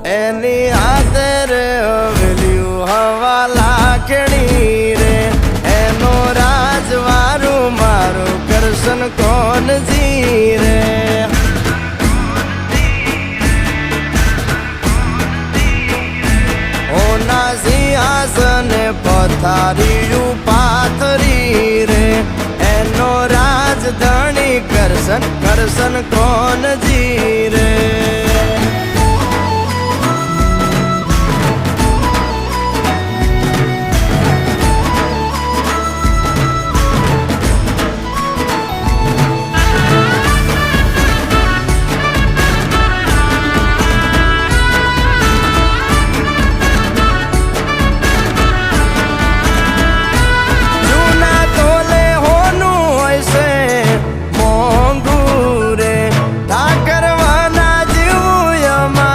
એની હાથે રે હવેલ્યું હવા લાખણી રે એનો રાજવારું મારું કરશન કોણ જી રે ઓના સિંહાસને પથારીયું પાથરી રે એનો રાજધણી કરશન કરશન કોણ